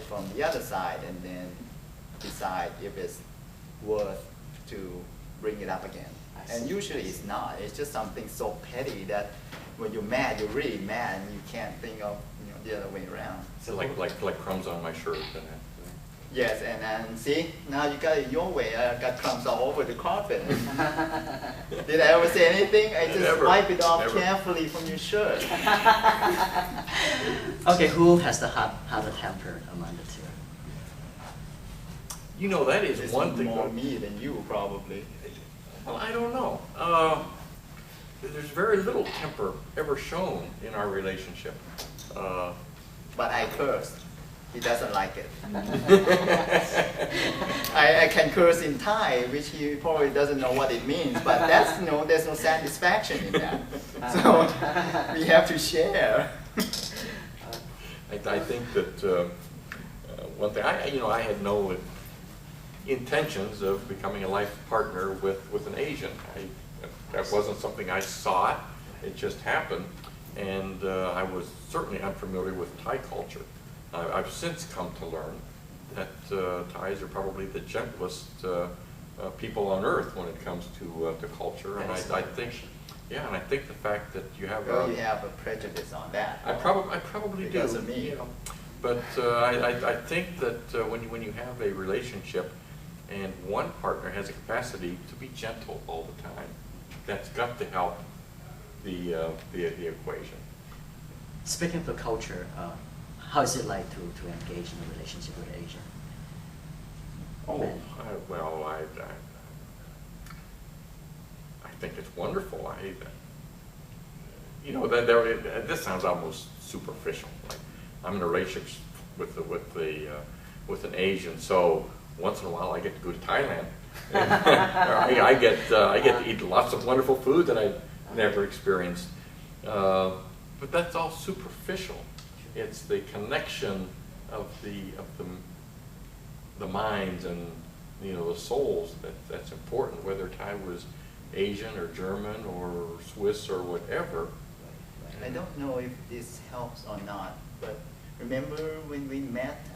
from the other side and then decide if it's worth to bring it up again. And usually it's not. It's just something so petty that when you're mad, you're really mad, and you can't think of the other way around. So like crumbs on my shirt. Yes, and then see, now you got it your way. I got crumbs all over the carpet. Did I ever say anything? I just wipe it off carefully from your shirt. Okay, who has the hotter temper among the two? You know, that is It's one thing. more me than you, probably. Well, I don't know. There's very little temper ever shown in our relationship. But I cursed. He doesn't like it. I can curse in Thai, which he probably doesn't know what it means, but that's there's no satisfaction in that. So we have to share. I think that one thing, I had no intentions of becoming a life partner with an Asian. That wasn't something I sought. It just happened, and I was certainly unfamiliar with Thai culture. I've since come to learn that Thais are probably the gentlest people on earth when it comes to culture, and I think, and I think the fact that you have you have a prejudice on that. I probably do. Because of me. But I think that when you have a relationship and one partner has a capacity to be gentle all the time, that's got to help the equation. Speaking of the culture, how is it like to engage in a relationship with Asian? I think it's wonderful. This sounds almost superficial. Like I'm in a relationship with an Asian, so once in a while I get to go to Thailand. I get to eat lots of wonderful food that I've never experienced. But that's all superficial. It's the connection of the minds and the souls that's important. Whether Thai was Asian or German or Swiss or whatever. I don't know if this helps or not, but remember when we met,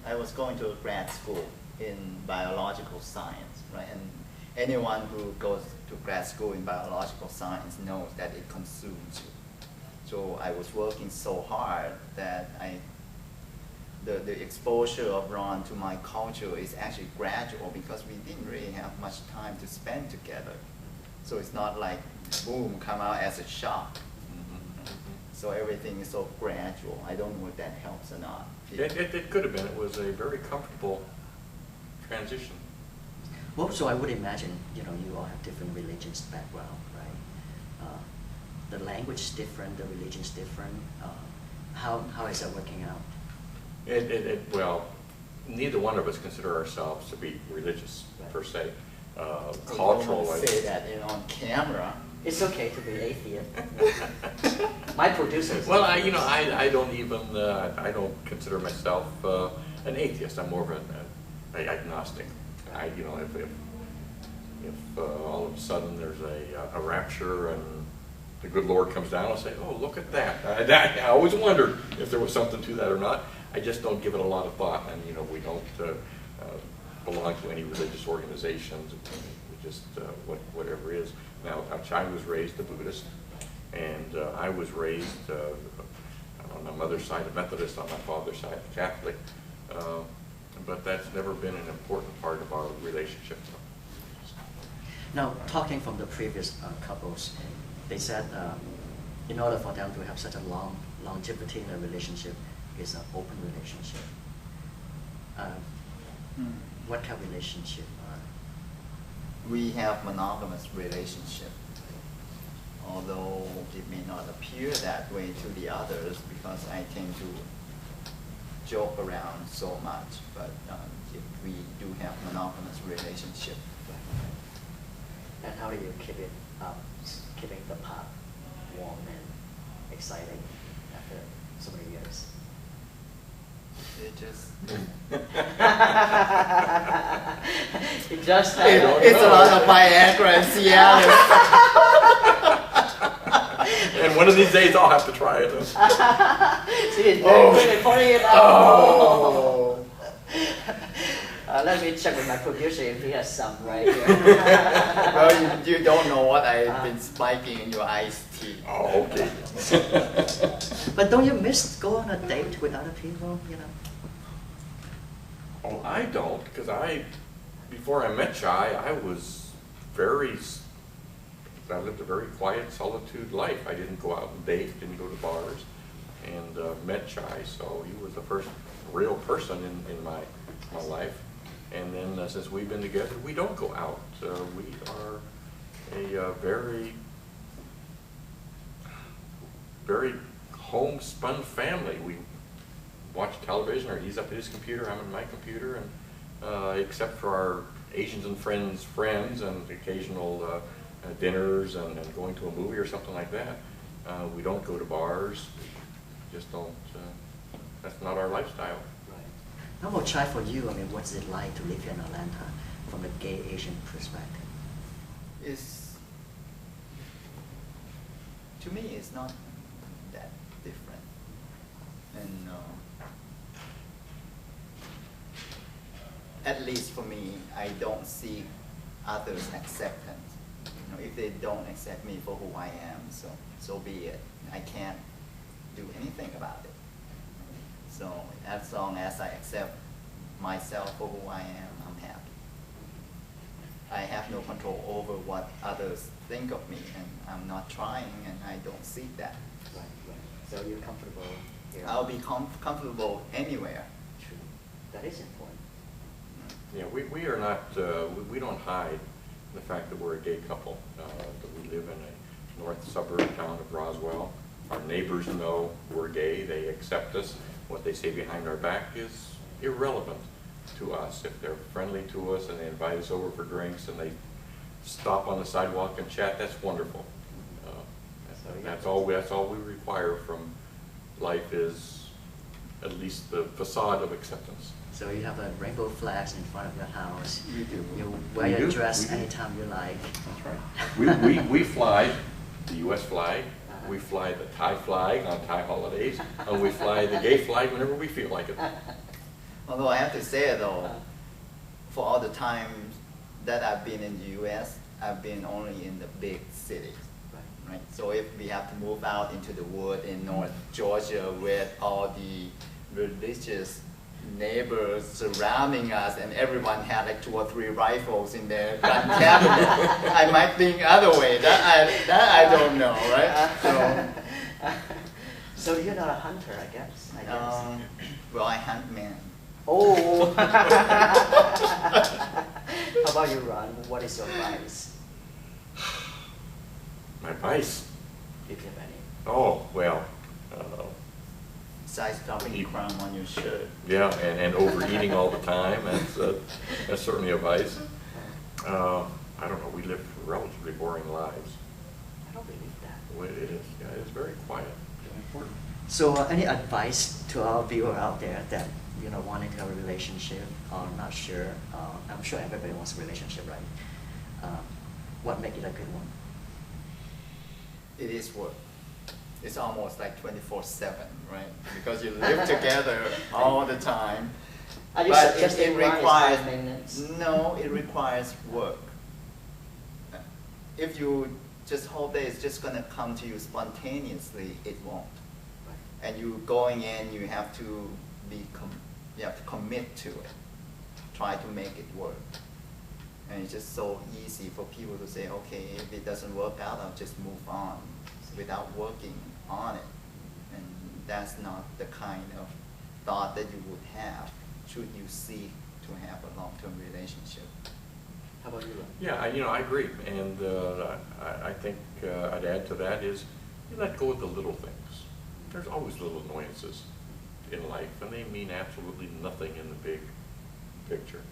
I was going to a grad school in biological science, right? And anyone who goes to grad school in biological science knows that it consumes you. So I was working so hard that the exposure of Ron to my culture is actually gradual because we didn't really have much time to spend together. So it's not like, boom, come out as a shock. So everything is so gradual. I don't know if that helps or not. It could have been. It was a very comfortable transition. Well, so I would imagine, you all have different religions background, right? The language is different, the religion is different. How is that working out? Well, neither one of us consider ourselves to be religious per se. Cultural. I don't say that on camera. It's okay to be atheist. My producer is well, I don't even I don't consider myself an atheist. I'm more of an agnostic. If all of a sudden there's a rapture and the good Lord comes down, I'll say, oh, look at that. I always wondered if there was something to that or not. I just don't give it a lot of thought, and we don't belong to any religious organizations. We just whatever is. Now, I was raised a Buddhist, and I was raised on my mother's side a Methodist, on my father's side a Catholic. But that's never been an important part of our relationship. Now, talking from the previous couples, they said in order for them to have such a longevity in a relationship, it's an open relationship. What kind of relationship? We have monogamous relationship, although it may not appear that way to the others because I tend to joke around so much, but we do have monogamous relationship. And how do you keep it up, keeping the pot warm and exciting after so many years? It just it's a lot of Viagra and Cialis. And one of these days I'll have to try it. See, it's very good at pouring it out. Oh. Let me check with my producer if he has some right here. Well, you don't know what I've been spiking in your iced tea. Oh, okay. But don't you miss go on a date with other people, you know? Oh, I don't, because before I met Chai, I lived a very quiet solitude life. I didn't go out and date, didn't go to bars, and met Chai, so he was the first real person in my life. And then since we've been together, we don't go out. We are a very, very homespun family. We watch television, or he's up at his computer, I'm at my computer, and except for our Asians and friends and occasional dinners and going to a movie or something like that, we don't go to bars. We just don't, that's not our lifestyle. Right. How about Chai for you? I mean, what's it like to live here in Atlanta from a gay Asian perspective? To me, it's not that different. And at least for me, I don't see others' acceptance. You know, if they don't accept me for who I am, so be it. I can't do anything about it. So as long as I accept myself for who I am, I'm happy. I have no control over what others think of me, and I'm not trying, and I don't seek that. Right, right. So you're comfortable here? I'll be comfortable anywhere. True. That is important. Yeah, we are not, we don't hide the fact that we're a gay couple. That we live in a north suburb town of Roswell. Our neighbors know we're gay. They accept us. What they say behind our back is irrelevant to us. If they're friendly to us and they invite us over for drinks and they stop on the sidewalk and chat, that's wonderful. That's all we require from life, is at least the facade of acceptance. So you have a rainbow flags in front of your house. We do. You wear We your do. dress We do. anytime you like. That's right. We fly the U.S. flag, we fly the Thai flag on Thai holidays, and we fly the gay flag whenever we feel like it. Although I have to say though, for all the times that I've been in the U.S., I've been only in the big cities. Right? So if we have to move out into the wood in North Georgia with all the religious neighbors surrounding us, and everyone had like 2 or 3 rifles in their gun cabinet, I might think other way. That I don't know, right? So you're not a hunter, I guess. Well, I hunt men. Oh. How about you, Ron? What is your advice? My vice? If you have any. Oh, well, Besides dropping crumb on your shirt. yeah, and overeating all the time, that's certainly a vice. I don't know, we live relatively boring lives. I don't believe that. Well, it is, yeah, it's very quiet, very important. So any advice to our viewer out there that, you know, wanting to have a relationship or not sure? I'm sure everybody wants a relationship, right? What makes it a good one? It is work. It's almost like 24/7, right? Because you live together all the time. Are you But suggesting it Ron is requires, high maintenance? no, it requires work. If you just hope that it's just gonna come to you spontaneously, it won't. And you going in, you have to you have to commit to it. Try to make it work. And it's just so easy for people to say, okay, if it doesn't work out, I'll just move on without working on it. And that's not the kind of thought that you would have should you seek to have a long-term relationship. How about you, Ron? Yeah, I agree, and I think I'd add to that is you let go of the little things. There's always little annoyances in life, and they mean absolutely nothing in the big picture.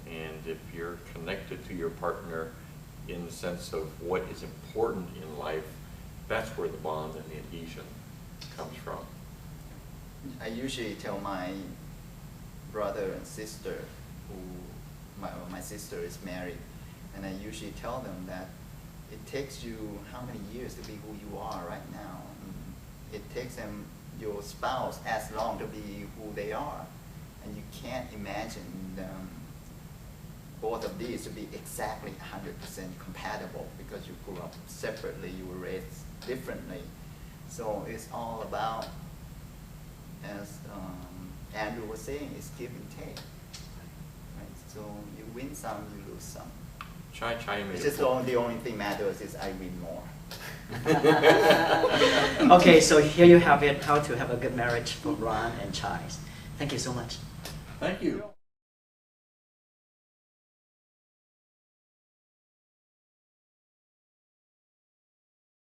And if you're connected to your partner in the sense of what is important in life, that's where the bond and the adhesion comes from. I usually tell my brother and sister, my sister is married, and I usually tell them that it takes you how many years to be who you are right now. It takes them, your spouse, as long to be who they are, and you can't imagine them both of these to be exactly 100% compatible because you grew up separately, you were raised differently. So it's all about, as Andrew was saying, it's give and take. Right? So you win some, you lose some. Chai made It's a just point. the only thing matters is I win more. Okay, so here you have it, how to have a good marriage for Ron and Chai. Thank you so much. Thank you.